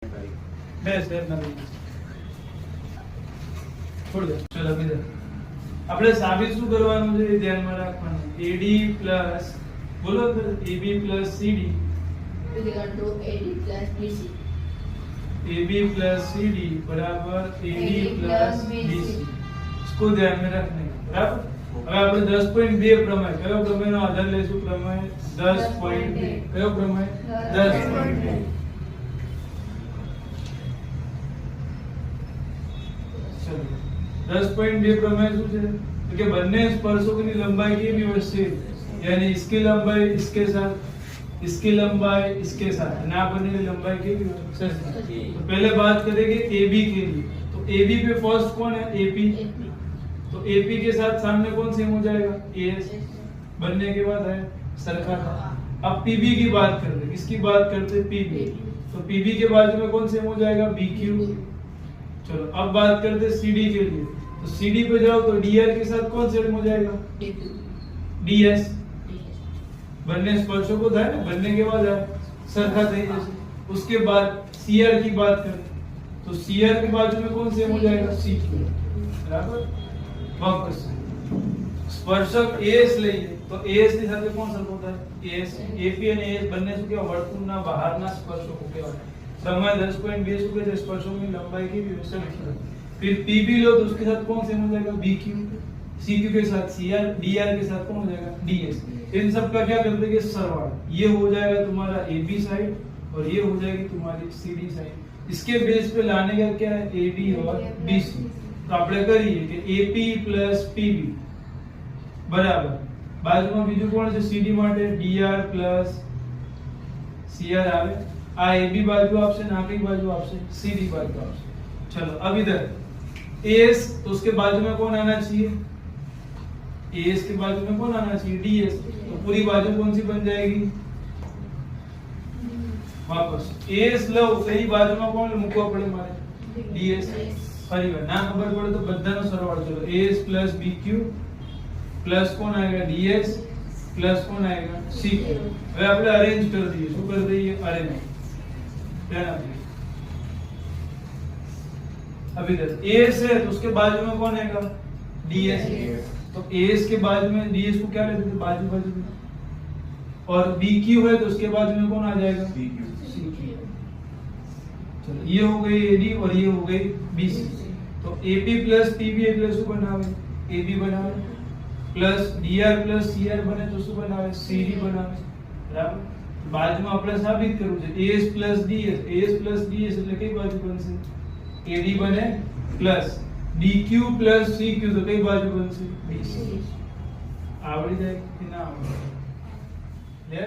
બે સ્ટેપ નથી છોડ દે. ચલો બીજા આપણે સાબિત શું કરવાનું છે એ ધ્યાનમાં રાખવાનું. AD પ્લસ બોલો તો AB plus CD equal to AD plus BC. AB plus CD बराबर AD प्लस BC. इसको ध्यान में रखने का. बराबर. હવે આપણે 10.2 પ્રમેય કયો પ્રમેયનો આધાર લઈશું? પ્રમેય 10.2. કયો પ્રમેય? 10.2. ચલો 10.2 પ્રમેય શું છે? તો કે બંને સ્પર્શકોની લંબાઈ કેવી હોય છે? यानी इसकी लंबाई इसके साथ, इसकी लंबाई इसके साथ, ना बनने की लंबाई केवी हो सर. तो पहले बात करेंगे AB के लिए. तो AB पे फर्स्ट कौन है? AP. तो AP के साथ सामने कौन सेम हो जाएगा? AS. बनने के बाद है सरखा. अब PB की बात करते हैं. किसकी बात करते हैं? PB. तो PB के बाजू में कौन सेम हो जाएगा? BQ. चलो अब बात करते हैं CD के लिए. तो CD पे जाओ तो DR के साथ कौन सेम हो जाएगा? DS. बनने स्पर्शकों था ना, बनने के बाद सरखा થઈ જશે. उसके बाद CR की बात करें तो CR के बाजू में कौन सेम हो जाएगा? CQ. बराबर. वापस સ્પર્શક AS લઈએ તો AS ની સાથે કોણ સરખો થાય? AS. AP અને AS બંને શું કહેવાય? વર્તુળના બહારના સ્પર્શકો કહેવાય. પ્રમેય 10.2 શું કહે છે? સ્પર્શકોની લંબાઈ કેવી હોય? સરખી હોય. फिर PB लो तो उसके साथ कौन सेम हो जाएगा? BQ. CQ के साथ CR. DR के साथ कौन हो जाएगा? DS. इन सब का क्या करते हैं? सरवाला. ये हो जाएगा तुम्हारा AB साइड और ये हो जाएगी तुम्हारी CD साइड. इसके बेस पे लाने का क्या है? AD और BC. तो આપણે કરીએ કે AP પ્લસ PB બરાબર બાજુમાં બીજું કોણ છે? CD માટે DR પ્લસ CR આવે. આ AB બાજુ આપશે ને આ કઈ બાજુ આપશે? CD બાજુ આપશે. चलो अब इधर AS तो उसके बाजू में कौन आना चाहिए? AS के बाजू में कौन आना चाहिए? DS. तो पूरी बाजू कौन सी बन जाएगी? वापस AS लो कई बाजू में कौन મૂકવા પડે મારે? DS. ફરી વાર ના ખબર પડે તો બધાનો સરવાળો. ચલો AS પ્લસ BQ પ્લસ કોણ આएगा? DS પ્લસ કોણ આएगा? CQ. હવે આપણે અરેન્જ કરી દઈએ. શું કરી દઈએ? અરેન્જ. ધ્યાન આપજો. अब इधर AS है तो उसके बाजू में कौन आएगा? DS. तो AS के बाजू में DS को क्या लेते थे? बाजू बाजू में. और BQ है तो उसके बाजू में कौन आ जाएगा? CQ. चलो ये हो गई AD और ये हो गई BC. तो AP प्लस PB એટલે શું બનાવે? AB બનાવે. પ્લસ DR પ્લસ CR બને તો શું બનાવે? CD બનાવે. બરાબર. બાજુમાં આપણે સાબિત કરવું છે AS plus DS. AS plus DS એટલે કઈ બાજુ બનશે? AD બને પ્લસ DQ પ્લસ CQ તો કઈ બાજુ બનશે? BC. આવડી જાય કે ના આવડે? લે